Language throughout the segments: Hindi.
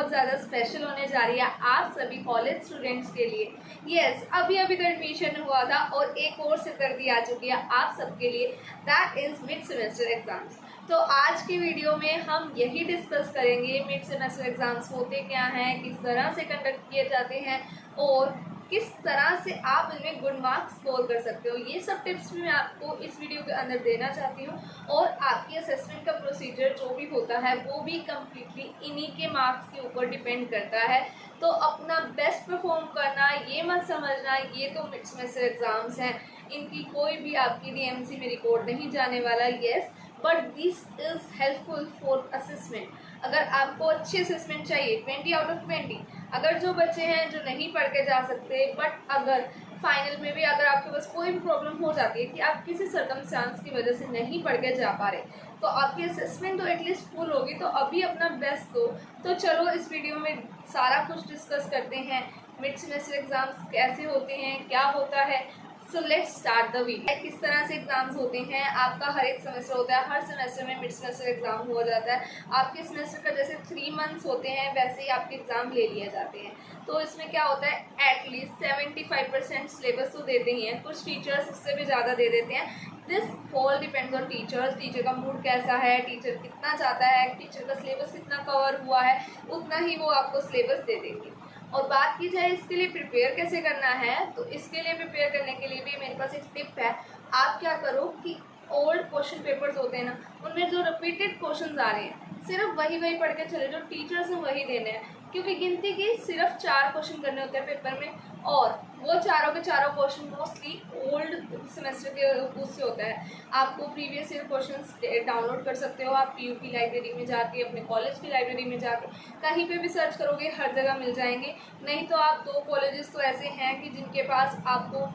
बहुत ज़्यादा स्पेशल होने जा रही है आप सभी कॉलेज स्टूडेंट्स के लिए। यस, अभी अभी तो एडमिशन हुआ था और एक और सिरदर्दी आ चुकी है आप सबके लिए, that is mid semester exams. तो आज की वीडियो में हम यही डिस्कस करेंगे मिड सेमेस्टर एग्जाम्स होते क्या हैं, किस तरह से कंडक्ट किए जाते हैं और किस तरह से आप इनमें गुड मार्क्स स्कोर कर सकते हो। ये सब टिप्स भी मैं आपको इस वीडियो के अंदर देना चाहती हूँ और आपकी असेसमेंट का प्रोसीजर जो भी होता है वो भी कम्प्लीटली इन्हीं के मार्क्स के ऊपर डिपेंड करता है। तो अपना बेस्ट परफॉर्म करना, ये मत समझना ये तो मिड सेमेस्टर एग्जाम्स हैं, इनकी कोई भी आपकी डीएमसी में रिकॉर्ड नहीं जाने वाला। Yes, but this is helpful for assessment. अगर आपको अच्छी असेसमेंट चाहिए 20 आउट ऑफ 20, अगर जो बच्चे हैं जो नहीं पढ़ के जा सकते बट अगर फाइनल में भी अगर आपके पास कोई भी प्रॉब्लम हो जाती है कि आप किसी सर्कमस्टांस की वजह से नहीं पढ़ के जा पा रहे, तो आपकी असेसमेंट तो एटलीस्ट फुल होगी। तो अभी अपना बेस्ट दो। तो चलो इस वीडियो में सारा कुछ डिस्कस करते हैं, मिड सेमेस्टर एग्जाम्स कैसे होते हैं, क्या होता है। So let's start the video. किस तरह से एग्जाम्स होते हैं, आपका हर एक सेमेस्टर होता है, हर सेमेस्टर में मिड सेमेस्टर एग्जाम हो जाता है। आपके सेमेस्टर का जैसे 3 मंथ्स होते हैं वैसे ही आपके एग्जाम ले लिए जाते हैं। तो इसमें क्या होता है, एटलीस्ट 75% सिलेबस तो देते ही हैं, कुछ टीचर्स इससे भी ज़्यादा दे देते हैं। This whole depends on teachers, teacher का मूड कैसा है, टीचर कितना चाहता है, टीचर का सिलेबस कितना कवर हुआ है, उतना ही वो आपको सिलेबस दे देंगे। और बात की जाए इसके लिए प्रिपेयर कैसे करना है, तो इसके लिए प्रिपेयर करने के लिए भी मेरे पास एक टिप है। आप क्या करो कि ओल्ड क्वेश्चन पेपर्स होते हैं ना, उनमें जो रिपीटेड क्वेश्चंस आ रहे हैं सिर्फ वही पढ़ के चले, जो टीचर्स ने वही देने हैं। क्योंकि गिनती के सिर्फ 4 क्वेश्चन करने होते हैं पेपर में और वो चारों के चारों क्वेश्चन मोस्टली ओल्ड सेमेस्टर के उससे होता है। आपको प्रीवियस ईयर क्वेश्चंस डाउनलोड कर सकते हो, आप पीयू की लाइब्रेरी में जाके, अपने कॉलेज की लाइब्रेरी में जाके कहीं पे भी सर्च करोगे हर जगह मिल जाएंगे। नहीं तो आप 2 कॉलेजेस तो ऐसे हैं कि जिनके पास आपको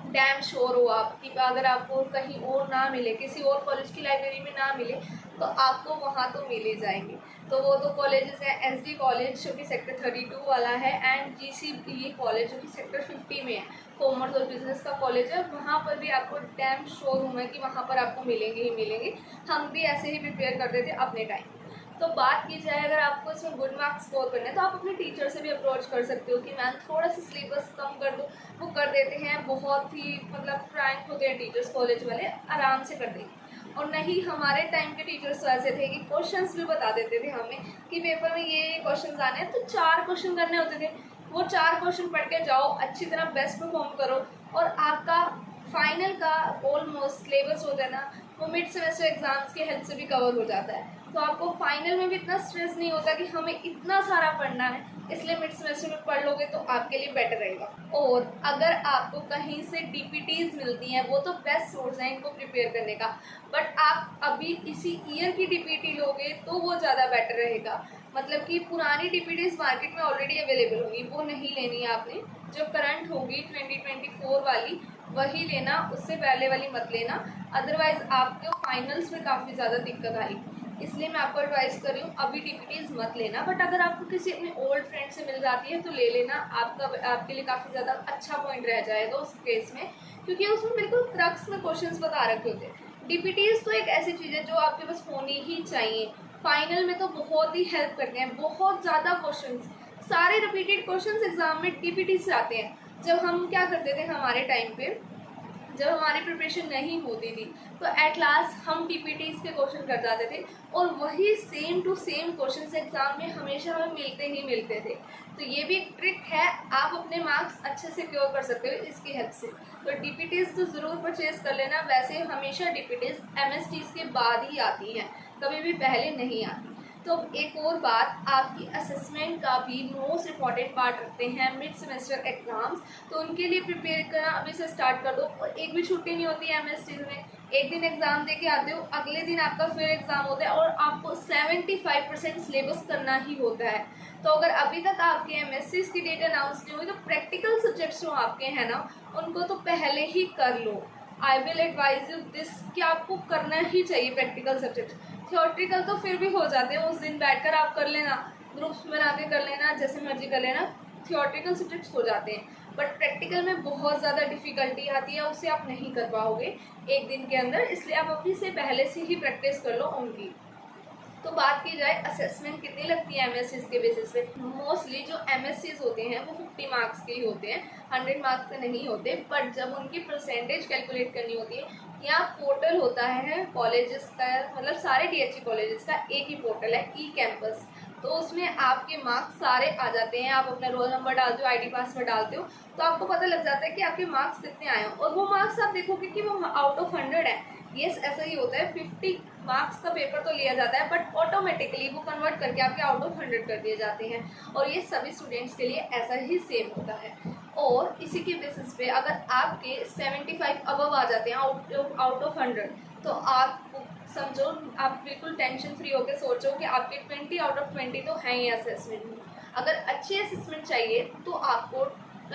डैम श्योर हो आप कि अगर आपको कहीं और ना मिले, किसी और कॉलेज की लाइब्रेरी में ना मिले, तो आपको वहाँ तो मिल ही जाएंगे। तो वो 2 कॉलेजेस हैं, एसडी कॉलेज जो कि सेक्टर 32 वाला है एंड जीसीबीए कॉलेज जो कि सेक्टर 50 में है, कॉमर्स और बिजनेस का कॉलेज है। वहाँ पर भी आपको डैम श्योर हूँ मैं कि वहाँ पर आपको मिलेंगे ही मिलेंगे। हम भी ऐसे ही प्रिपेयर करते थे अपने टाइम। तो बात की जाए अगर आपको इसमें गुड मार्क्स स्कोर करने हैं तो आप अपने टीचर से भी अप्रोच कर सकते हो कि मैम थोड़ा सा सिलेबस कम कर दो, वो कर देते हैं। बहुत ही मतलब फ्रैंक होते हैं टीचर्स, कॉलेज वाले आराम से कर देंगे। और नहीं, हमारे टाइम के टीचर्स तो ऐसे थे कि क्वेश्चंस भी बता देते थे हमें कि पेपर में ये क्वेश्चंस आने हैं, तो 4 क्वेश्चन करने होते थे। वो 4 क्वेश्चन पढ़ के जाओ, अच्छी तरह बेस्ट परफॉर्म करो और आपका फाइनल का ऑलमोस्ट सिलेबस होता है ना, वो मिड सेमेस्टर एग्जाम्स की हेल्प से भी कवर हो जाता है। तो आपको फाइनल में भी इतना स्ट्रेस नहीं होता कि हमें इतना सारा पढ़ना है, इसलिए मिड सेमेस्टर में पढ़ लोगे तो आपके लिए बेटर रहेगा। और अगर आपको कहीं से डीपीटीज मिलती हैं, वो तो बेस्ट सोर्स है इनको प्रिपेयर करने का, बट आप अभी इसी ईयर की डीपीटी लोगे तो वो ज़्यादा बेटर रहेगा। मतलब कि पुरानी डीपीटीज मार्केट में ऑलरेडी अवेलेबल होगी, वो नहीं लेनी है आपने। जो करंट होगी 2024 वाली वही लेना, उससे पहले वाली मत लेना, अदरवाइज आपके फाइनल्स में काफ़ी ज़्यादा दिक्कत आएगी। इसलिए मैं आपको एडवाइस कर रही हूँ अभी डीपीटीज मत लेना, बट अगर आपको किसी अपने ओल्ड फ्रेंड से मिल जाती है तो ले लेना। आपके लिए काफ़ी ज़्यादा अच्छा पॉइंट रह जाएगा उस केस में, क्योंकि उसमें बिल्कुल क्रक्स में क्वेश्चंस बता रखे होते हैं। डीपीटीज तो एक ऐसी चीज़ है जो आपके पास होनी ही चाहिए। फाइनल में तो बहुत ही हेल्प करते हैं, बहुत ज़्यादा क्वेश्चंस, सारे रिपीटेड क्वेश्चंस एग्जाम में डीपीटी से आते हैं। जब हम क्या करते थे हमारे टाइम पे, जब हमारी प्रिपरेशन नहीं होती थी तो एट लास्ट हम डीपीटीज के क्वेश्चन कर जाते थे और वही same to same question exam में हमेशा हमें मिलते ही मिलते थे। तो ये भी एक ट्रिक है, आप अपने मार्क्स अच्छे से क्योर कर सकते हो इसकी हेल्प से। तो डीपीटीज तो ज़रूर परचेज कर लेना। वैसे हमेशा डीपीटीज एमएसटीज के बाद ही आती हैं, कभी भी पहले नहीं आती। तो एक और बात, आपकी असेसमेंट का भी मोस्ट इम्पॉर्टेंट पार्ट रखते हैं मिड सेमेस्टर एग्जाम्स, तो उनके लिए प्रिपेयर करना अभी से स्टार्ट कर दो। और एक भी छुट्टी नहीं होती है एमएसटीज में, एक दिन एग्जाम दे के आते हो, अगले दिन आपका फिर एग्जाम होता है और आपको 75% सिलेबस करना ही होता है। तो अगर अभी तक आपके एमएससीज की डेट अनाउंस नहीं हुई तो प्रैक्टिकल सब्जेक्ट्स जो आपके हैं ना, उनको तो पहले ही कर लो। I will advise you this कि आपको करना ही चाहिए प्रैक्टिकल सब्जेक्ट। थियोरेटिकल तो फिर भी हो जाते हैं, उस दिन बैठकर आप कर लेना, ग्रुप्स बना के कर लेना, जैसे मर्जी कर लेना, थियोरेटिकल सब्जेक्ट्स हो जाते हैं। बट प्रैक्टिकल में बहुत ज़्यादा डिफ़िकल्टी आती है, उससे आप नहीं कर पाओगे एक दिन के अंदर, इसलिए आप अभी से पहले से ही प्रैक्टिस कर लो उनकी। तो बात की जाए असेसमेंट कितनी लगती है एमएससीज के बेसिस पे, मोस्टली जो एमएससीज होते हैं वो 50 मार्क्स के ही होते हैं, 100 मार्क्स के नहीं होते। बट जब उनकी परसेंटेज कैलकुलेट करनी होती है, यहाँ पोर्टल होता है कॉलेजेस का, मतलब सारे डीएचई कॉलेजेस का एक ही पोर्टल है, ई कैंपस। तो उसमें आपके मार्क्स सारे आ जाते हैं, आप अपना रोल नंबर डालते हो, आईडी पासवर्ड डालते हो, तो आपको पता लग जाता है कि आपके मार्क्स कितने आए हैं। और वो मार्क्स आप देखोगे कि वो आउट ऑफ 100 है। यस, ऐसा ही होता है, 50 मार्क्स का पेपर तो लिया जाता है, बट ऑटोमेटिकली वो कन्वर्ट करके आपके आउट ऑफ 100 कर दिए जाते हैं। और ये सभी स्टूडेंट्स के लिए ऐसा ही सेम होता है। और इसी के बेसिस पे अगर आपके 75 अबव आ जाते हैं आउट ऑफ 100, तो आप समझो, आप बिल्कुल टेंशन फ्री होकर सोचो कि आपके 20 आउट ऑफ 20 तो हैं ही असेसमेंट में। अगर अच्छी असेसमेंट चाहिए तो आपको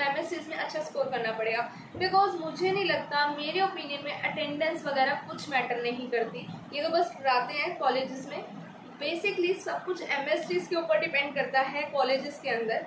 एमएससीज में अच्छा स्कोर करना पड़ेगा। बिकॉज मुझे नहीं लगता, मेरे ओपिनियन में अटेंडेंस वगैरह कुछ मैटर नहीं करती, ये तो बस पढ़ाते हैं कॉलेजेस में। बेसिकली सब कुछ एमएससीज के ऊपर डिपेंड करता है। कॉलेजेस के अंदर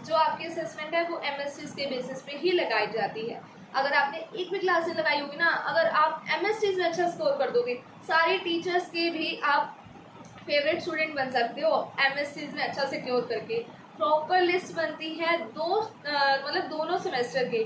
जो आपकी असेसमेंट है वो एमएससीज के बेसिस पे ही लगाई जाती है। अगर आपने एक भी क्लासेस लगाई होगी ना, अगर आप एमएससीज में अच्छा स्कोर कर दोगे, सारे टीचर्स के भी आप फेवरेट स्टूडेंट बन सकते हो एमएससीज में अच्छा सिक्योर करके। प्रॉपर लिस्ट बनती है मतलब दोनों सेमेस्टर के,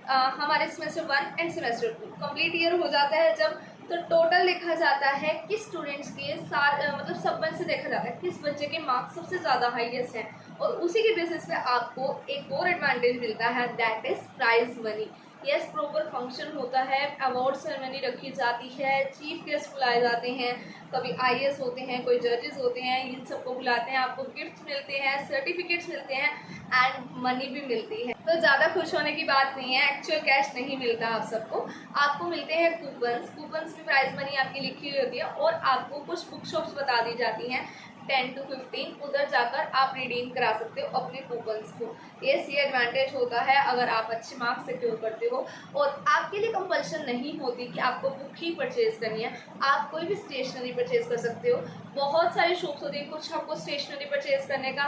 हमारे semester 1 end semester 2 complete year हो जाता है जब, तो टोटल देखा जाता है किस स्टूडेंट्स के मतलब सब में से देखा जाता है किस बच्चे के मार्क्स सबसे ज़्यादा हाईएस्ट हैं, और उसी के बेसिस पे आपको एक और एडवांटेज मिलता है, that is prize money. Yes, proper function होता है, अवार्ड सेरेमनी रखी जाती है, चीफ गेस्ट बुलाए जाते हैं, कभी आईएएस होते हैं, कोई जजेस होते हैं, इन सबको बुलाते हैं, आपको गिफ्ट्स मिलते हैं, सर्टिफिकेट्स मिलते हैं एंड मनी भी मिलती है। तो ज़्यादा खुश होने की बात नहीं है, एक्चुअल कैश नहीं मिलता आप सबको, आपको मिलते हैं कूपन्स में प्राइज मनी आपकी लिखी हुई होती है, और आपको कुछ बुक शॉप्स बता दी जाती हैं 10 to 15, उधर जाकर आप रिडीम करा सकते हो अपने कूपन्स को। ये एडवांटेज होता है अगर आप अच्छे मार्क्स सिक्योर करते हो। और आपके लिए कंपल्शन नहीं होती कि आपको बुक ही परचेज करनी है, आप कोई भी स्टेशनरी परचेज कर सकते हो। बहुत सारे शॉप्स होते हैं, कुछ आपको स्टेशनरी परचेज करने का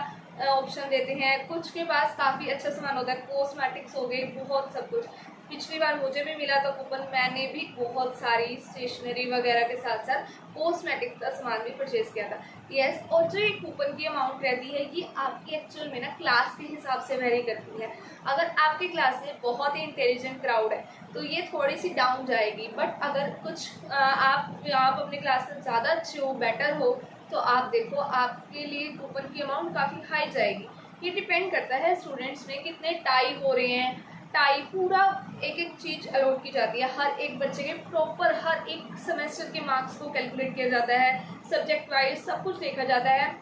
ऑप्शन देते हैं, कुछ के पास काफ़ी अच्छा सामान होता है, कॉस्मेटिक्स हो गए, बहुत सब कुछ। पिछली बार मुझे भी मिला था कूपन, मैंने भी बहुत सारी स्टेशनरी वगैरह के साथ साथ कॉस्मेटिक का सामान भी परचेज किया था। यस, और जो ये कूपन की अमाउंट रहती है ये आपकी एक्चुअल में ना क्लास के हिसाब से वेरी करती है। अगर आपके क्लास में बहुत ही इंटेलिजेंट क्राउड है तो ये थोड़ी सी डाउन जाएगी, बट अगर कुछ आप अपने क्लास में ज़्यादा अच्छे हो, बेटर हो, तो आप देखो आपके लिए कूपन की अमाउंट काफ़ी हाई जाएगी। ये डिपेंड करता है स्टूडेंट्स में कितने टाई हो रहे हैं। टाई पूरा एक एक चीज़ अलॉट की जाती है, हर एक बच्चे के प्रॉपर हर एक सेमेस्टर के मार्क्स को कैलकुलेट किया जाता है, सब्जेक्ट वाइज सब कुछ देखा जाता है।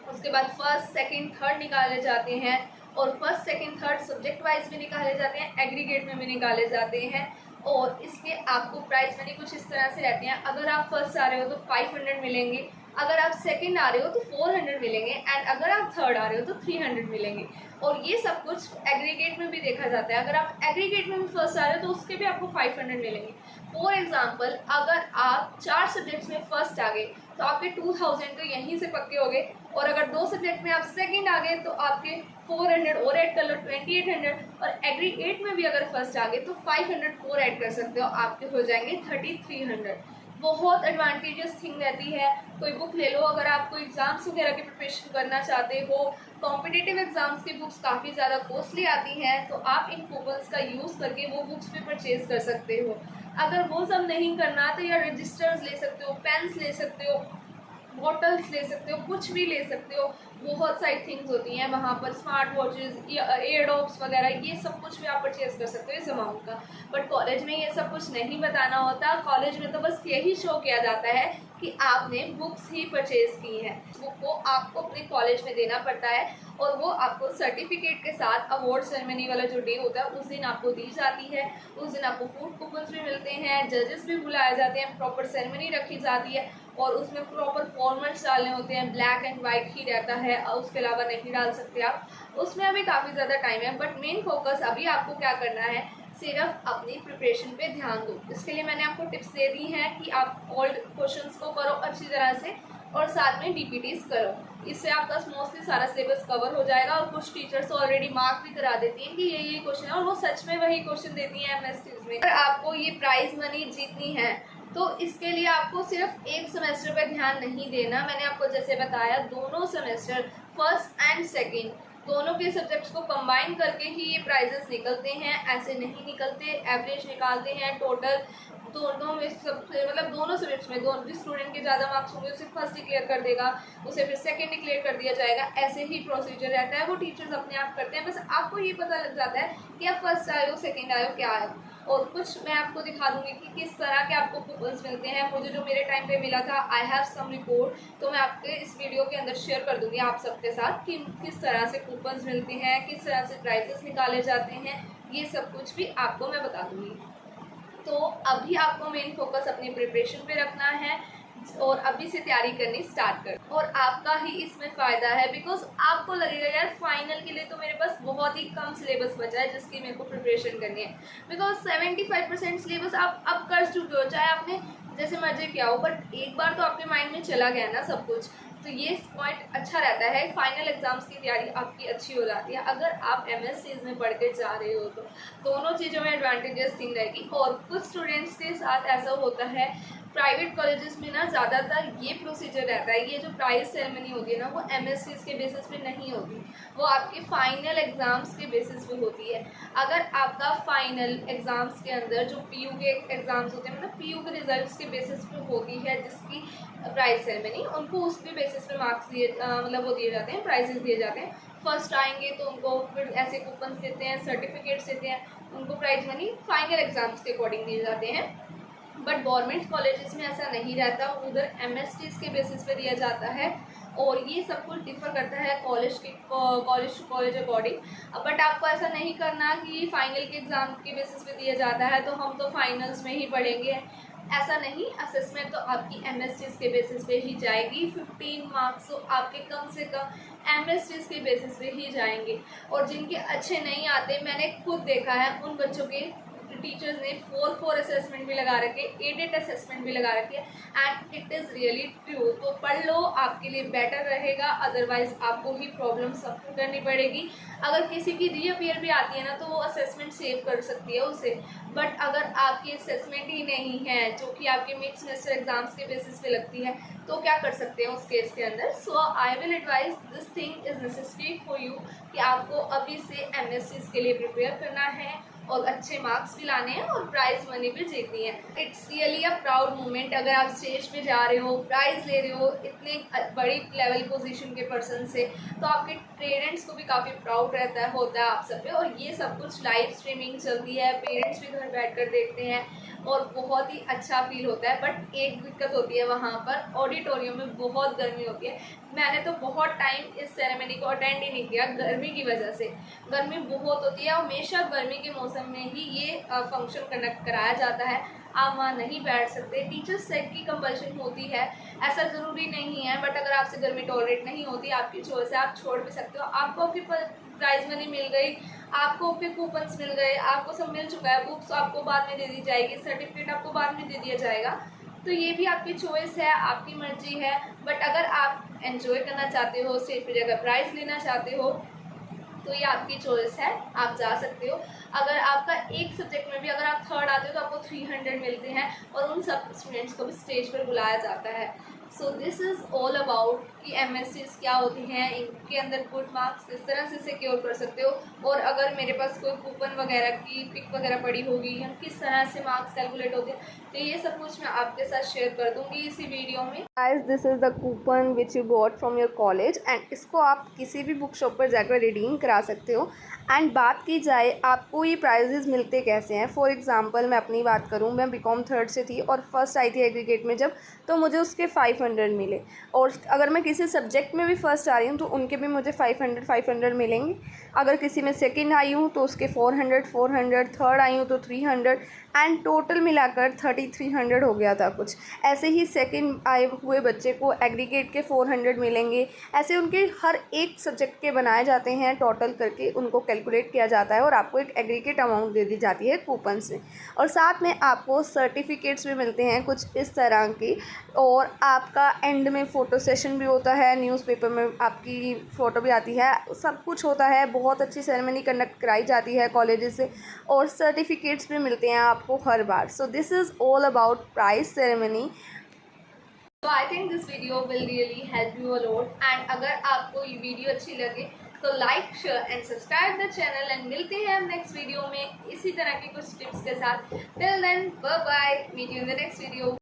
उसके बाद फर्स्ट सेकंड थर्ड निकाले जाते हैं, और first second third subject wise भी निकाले जाते हैं, एग्रीगेट में भी निकाले जाते हैं। और इसके आपको प्राइस मनी कुछ इस तरह से रहती हैं, अगर आप फर्स्ट आ रहे हो तो 500 मिलेंगे, अगर आप सेकंड आ रहे हो तो 400 मिलेंगे, एंड अगर आप थर्ड आ रहे हो तो 300 मिलेंगे। और ये सब कुछ एग्रीगेट में भी देखा जाता है, अगर आप एग्रीगेट में भी फर्स्ट आ रहे हो तो उसके भी आपको 500 मिलेंगे। फॉर एग्जांपल, अगर आप 4 सब्जेक्ट्स में फर्स्ट आ गए तो आपके 2000 तो यहीं से पक्के हो गए, और अगर 2 सब्जेक्ट में आप सेकंड आ गए तो आपके 400 और ऐड कर लो 2800, और एग्रीगेट में भी अगर फर्स्ट आ गए तो 500 और ऐड कर सकते हो, आपके हो जाएंगे 3300। बहुत एडवांटेजेस थिंग रहती है। कोई बुक ले लो, अगर आप कोई एग्ज़ाम्स वगैरह की प्रिपरेशन करना चाहते हो, कॉम्पिटिटिव एग्जाम्स की बुक्स काफ़ी ज़्यादा कॉस्टली आती हैं, तो आप इन कूपन्स का यूज़ करके वो बुक्स भी परचेज कर सकते हो। अगर वो सब नहीं करना तो या रजिस्टर्स ले सकते हो, पेन्स ले सकते हो, बॉटल्स ले सकते हो, कुछ भी ले सकते हो। बहुत सारी थिंग्स होती हैं वहाँ पर, स्मार्ट वॉचेस, एयरडॉप्स वगैरह, ये सब कुछ भी आप परचेज कर सकते हो इस अमाउंट का। बट कॉलेज में ये सब कुछ नहीं बताना होता, कॉलेज में तो बस यही शो किया जाता है कि आपने बुक्स ही परचेज की हैं। बुक को आपको अपने कॉलेज में देना पड़ता है, और वो आपको सर्टिफिकेट के साथ अवार्ड सेरेमनी वाला जो डे होता है उस दिन आपको दी जाती है। उस दिन आपको फूड कूपन्स भी मिलते हैं, जजेस भी बुलाए जाते हैं, प्रॉपर सेरेमनी रखी जाती है, और उसमें प्रॉपर फॉर्मेट्स डालने होते हैं, ब्लैक एंड वाइट ही रहता है, और उसके अलावा नहीं डाल सकते आप। उसमें अभी काफ़ी ज़्यादा टाइम है, बट मेन फोकस अभी आपको क्या करना है, सिर्फ अपनी प्रिपरेशन पे ध्यान दो। इसके लिए मैंने आपको टिप्स दे दी हैं कि आप ओल्ड क्वेश्चंस को करो अच्छी तरह से, और साथ में डीपीटीज करो। इससे आपका मोस्टली सारा सिलेबस कवर हो जाएगा। और कुछ टीचर्स ऑलरेडी मार्क भी करा देती हैं कि ये क्वेश्चन है, और वो सच में वही क्वेश्चन देती हैं एमएसटीज में। अगर आपको ये प्राइज मनी जीतनी है तो इसके लिए आपको सिर्फ एक सेमेस्टर पे ध्यान नहीं देना। मैंने आपको जैसे बताया दोनों सेमेस्टर फर्स्ट एंड सेकेंड दोनों के सब्जेक्ट्स को कंबाइन करके ही ये प्राइजेस निकलते हैं, ऐसे नहीं निकलते। एवरेज निकालते हैं टोटल दोनों में सबसे मतलब दोनों सब्जेक्ट्स में दोनों जिस स्टूडेंट के ज़्यादा मार्क्स होंगे उसे फर्स्ट डिक्लेयर कर देगा, उसे फिर सेकंड डिक्लेयर कर दिया जाएगा। ऐसे ही प्रोसीजर रहता है, वो टीचर्स अपने आप करते हैं। बस आपको ये पता लग जाता है कि आप फर्स्ट आए हो, सेकेंड आए हो, क्या आए हो। और कुछ मैं आपको दिखा दूंगी कि किस तरह के आपको कूपन्स मिलते हैं। मुझे जो मेरे टाइम पे मिला था, आई हैव सम रिपोर्ट, तो मैं आपके इस वीडियो के अंदर शेयर कर दूंगी आप सबके साथ कि किस तरह से कूपन्स मिलते हैं, किस तरह से प्राइजेस निकाले जाते हैं, ये सब कुछ भी आपको मैं बता दूंगी। तो अभी आपको मेन फोकस अपनी प्रिपरेशन पे रखना है और अभी से तैयारी करनी स्टार्ट कर, और आपका ही इसमें फ़ायदा है। बिकॉज आपको लगेगा यार फाइनल के लिए तो मेरे पास बहुत ही कम सिलेबस बचा है जिसकी मेरे को प्रिपरेशन करनी है। बिकॉज 75% सिलेबस आप अब कर चुके हो, चाहे आपने जैसे मर्जी किया हो, बट एक बार तो आपके माइंड में चला गया ना सब कुछ। तो ये पॉइंट अच्छा रहता है, फाइनल एग्जाम्स की तैयारी आपकी अच्छी हो जाती है। अगर आप MSc में पढ़ के जा रहे हो तो दोनों चीज़ों में एडवांटेजेस थिंग रहेगी। और कुछ स्टूडेंट्स के साथ ऐसा होता है प्राइवेट कॉलेजेस में ना, ज़्यादातर ये प्रोसीजर रहता है, ये जो प्राइज सेरेमनी होती है ना, वो MSc के बेसिस पे नहीं होती, वो आपके फाइनल एग्ज़ाम्स के बेसिस पे होती है। अगर आपका फाइनल एग्ज़ाम्स के अंदर जो PU के एग्ज़ाम्स होते हैं, मतलब PU के रिजल्ट्स के बेसिस पे होती है जिसकी प्राइज सेरेमनी, उनको उसके बेसिस पे मार्क्स दिए मतलब वो दिए जाते हैं, प्राइजेस दिए जाते हैं। फर्स्ट आएंगे तो उनको फिर ऐसे कूपन्स देते हैं, सर्टिफिकेट्स देते हैं, उनको प्राइज मनी फाइनल एग्ज़ाम्स के अकॉर्डिंग दिए जाते हैं। बट गवर्नमेंट कॉलेजेस में ऐसा नहीं रहता, उधर MSTs के बेसिस पे दिया जाता है। और ये सब कुछ डिफर करता है college to college according. But आपको ऐसा नहीं करना कि फाइनल के एग्ज़ाम के बेसिस पे दिया जाता है तो हम तो फाइनल्स में ही पढ़ेंगे, ऐसा नहीं। असेसमेंट तो आपकी MSTs के बेसिस पे ही जाएगी। 15 मार्क्स तो आपके कम से कम MSTs के बेसिस पे ही जाएंगे। और जिनके अच्छे नहीं आते, मैंने खुद देखा है, उन बच्चों के टीचर्स ने 4 असेसमेंट भी लगा रखे, 8 असेसमेंट भी लगा रखे, and it is really true. तो पढ़ लो, आपके लिए बेटर रहेगा, अदरवाइज आपको ही प्रॉब्लम सफर करनी पड़ेगी। अगर किसी की रीअपियर भी आती है ना, तो वो असेसमेंट सेव कर सकती है उसे। बट अगर आपकी असेसमेंट ही नहीं है जो कि आपके मिड सेमेस्टर एग्जाम्स के बेसिस पे लगती है, तो क्या कर सकते हैं उस केस के अंदर। So I will advise this thing is necessary for you कि आपको अभी से MSc के लिए प्रिपेयर करना है और अच्छे मार्क्स भी लाने हैं और प्राइज मनी भी जीतनी है। It's really a proud moment अगर आप स्टेज पे जा रहे हो, प्राइज़ ले रहे हो इतने बड़ी लेवल पोजीशन के पर्सन से, तो आपके पेरेंट्स को भी काफ़ी प्राउड होता है आप सब पे। और ये सब कुछ लाइव स्ट्रीमिंग चलती है, पेरेंट्स भी घर बैठ कर देखते हैं और बहुत ही अच्छा फील होता है। बट एक दिक्कत होती है वहाँ पर, ऑडिटोरियम में बहुत गर्मी होती है। मैंने तो बहुत टाइम इस सेरेमनी को अटेंड ही नहीं किया गर्मी की वजह से। गर्मी बहुत होती है, हमेशा गर्मी के मौसम में ही ये फंक्शन कंडक्ट कराया जाता है। आप वहाँ नहीं बैठ सकते, टीचर्स सेट की कंपल्शन होती है, ऐसा ज़रूरी नहीं है। बट अगर आपसे गर्मी टॉलरेट नहीं होती, आपकी चॉइस है, आप छोड़ भी सकते हो। आपको आपकी प्राइज मनी मिल गई, आपको आपके कूपन्स मिल गए, आपको सब मिल चुका है, बुक्स आपको बाद में दे दी जाएगी, सर्टिफिकेट आपको बाद में दे दिया जाएगा। तो ये भी आपकी चॉइस है, आपकी मर्जी है। बट अगर आप एंजॉय करना चाहते हो, स्टेज पे जाकर प्राइज़ लेना चाहते हो, तो ये आपकी चॉइस है, आप जा सकते हो। अगर आपका एक सब्जेक्ट में भी अगर आप थर्ड आते हो तो आपको 300 मिलते हैं और उन सब स्टूडेंट्स को भी स्टेज पर बुलाया जाता है। सो दिस इज़ ऑल अबाउट कि MSCs क्या होती हैं, इनके अंदर गुड मार्क्स किस तरह से सिक्योर कर सकते हो। और अगर मेरे पास कोई कूपन वगैरह की पिक वगैरह पड़ी होगी या किस तरह से मार्क्स कैलकुलेट होते हैं, तो ये सब कुछ मैं आपके साथ शेयर कर दूंगी इसी वीडियो में। Guys, this is the coupon which you got from your college, and इसको आप किसी भी बुक शॉप पर जाकर रिडीम करा सकते हो। एंड बात की जाए आपको ये प्राइजेज़ मिलते कैसे हैं, फॉर एग्ज़ाम्पल मैं अपनी बात करूँ, मैं BCom थर्ड से थी और फर्स्ट आई थी एग्रीगेट में जब, तो मुझे उसके 500 मिले। और अगर मैं किसी सब्जेक्ट में भी फर्स्ट आ रही हूँ तो उनके भी मुझे 500 मिलेंगे। अगर किसी में सेकंड आई हूँ तो उसके 400, थर्ड आई हूँ तो 300, एंड टोटल मिलाकर 3300 हो गया था कुछ। ऐसे ही सेकंड आए हुए बच्चे को एग्रीगेट के 400 मिलेंगे। ऐसे उनके हर एक सब्जेक्ट के बनाए जाते हैं, टोटल करके उनको कैलकुलेट किया जाता है और आपको एक एग्रीगेट अमाउंट दे दी जाती है कूपन से। और साथ में आपको सर्टिफिकेट्स भी मिलते हैं कुछ इस तरह की, और आपका एंड में फ़ोटो सेशन भी होता होता है, न्यूज़पेपर में आपकी फ़ोटो भी आती है, सब कुछ होता है। बहुत अच्छी सेरेमनी कंडक्ट कराई जाती है कॉलेजेस से और सर्टिफिकेट्स भी मिलते हैं आपको हर बार। So this is all about prize ceremony. तो I think this video will really help you a lot. And अगर आपको ये वीडियो अच्छी लगे तो like share and subscribe the channel and मिलते हैं हम नेक्स्ट वीडियो में इसी तरह के कुछ टिप्स के साथ। Till then bye bye, meet you in the next video.